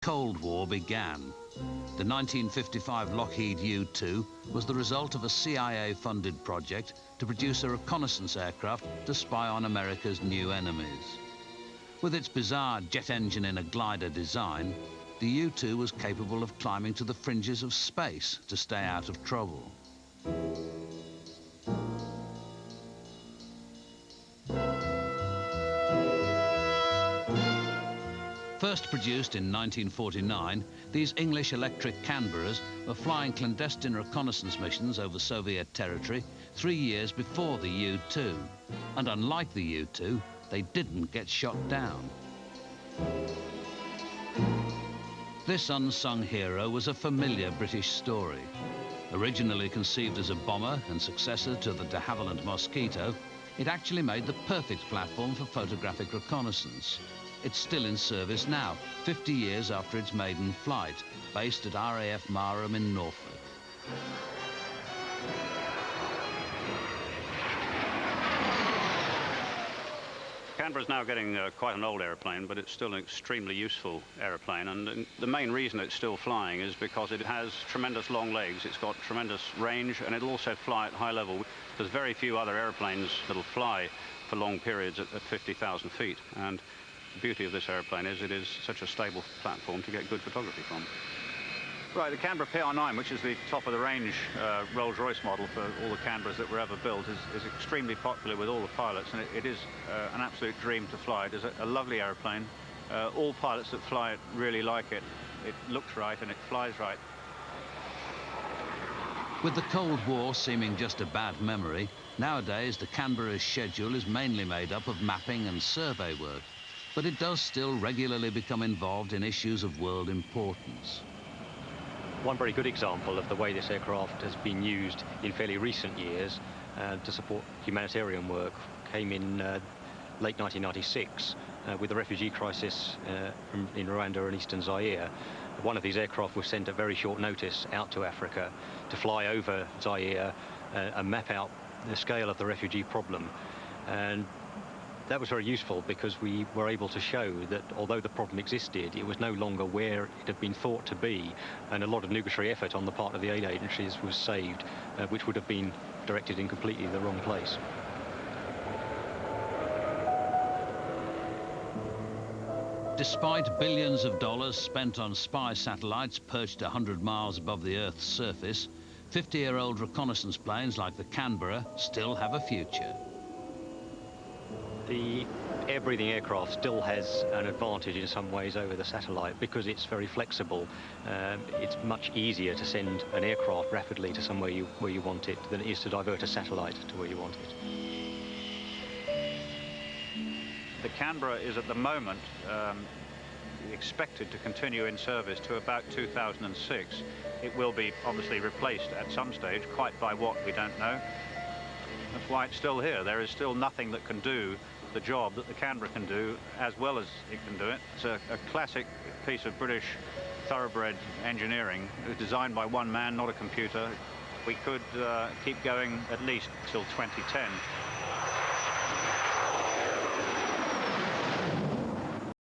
Cold War began. The 1955 Lockheed U-2 was the result of a CIA-funded project to produce a reconnaissance aircraft to spy on America's new enemies. With its bizarre jet engine in a glider design, the U-2 was capable of climbing to the fringes of space to stay out of trouble. First produced in 1949, these English electric Canberras were flying clandestine reconnaissance missions over Soviet territory 3 years before the U-2. And unlike the U-2, they didn't get shot down. This unsung hero was a familiar British story. Originally conceived as a bomber and successor to the de Havilland Mosquito, it actually made the perfect platform for photographic reconnaissance. It's still in service now, 50 years after its maiden flight, based at RAF Marham in Norfolk. Canberra's now getting quite an old aeroplane, but it's still an extremely useful aeroplane, and the main reason it's still flying is because it has tremendous long legs, it's got tremendous range, and it'll also fly at high level. There's very few other aeroplanes that'll fly for long periods at 50,000 feet, and the beauty of this aeroplane is it is such a stable platform to get good photography from. Right, the Canberra PR9, which is the top-of-the-range Rolls-Royce model for all the Canberras that were ever built, is extremely popular with all the pilots, and it is an absolute dream to fly. It is a lovely aeroplane. All pilots that fly it really like it. It looks right and it flies right. With the Cold War seeming just a bad memory, nowadays the Canberra's schedule is mainly made up of mapping and survey work, but it does still regularly become involved in issues of world importance. One very good example of the way this aircraft has been used in fairly recent years to support humanitarian work came in late 1996 with the refugee crisis in Rwanda and eastern Zaire. One of these aircraft was sent at very short notice out to Africa to fly over Zaire and map out the scale of the refugee problem. And that was very useful because we were able to show that although the problem existed, it was no longer where it had been thought to be, and a lot of nugatory effort on the part of the aid agencies was saved, which would have been directed in completely the wrong place. Despite billions of dollars spent on spy satellites perched 100 miles above the Earth's surface, 50-year-old reconnaissance planes like the Canberra still have a future. The air-breathing aircraft still has an advantage in some ways over the satellite because it's very flexible. It's much easier to send an aircraft rapidly to somewhere where you want it than it is to divert a satellite to where you want it. The Canberra is at the moment expected to continue in service to about 2006. It will be obviously replaced at some stage, quite by what we don't know. That's why it's still here. There is still nothing that can do the job that the Canberra can do as well as it can do it. It's a classic piece of British thoroughbred engineering. It was designed by one man, not a computer. We could keep going at least till 2010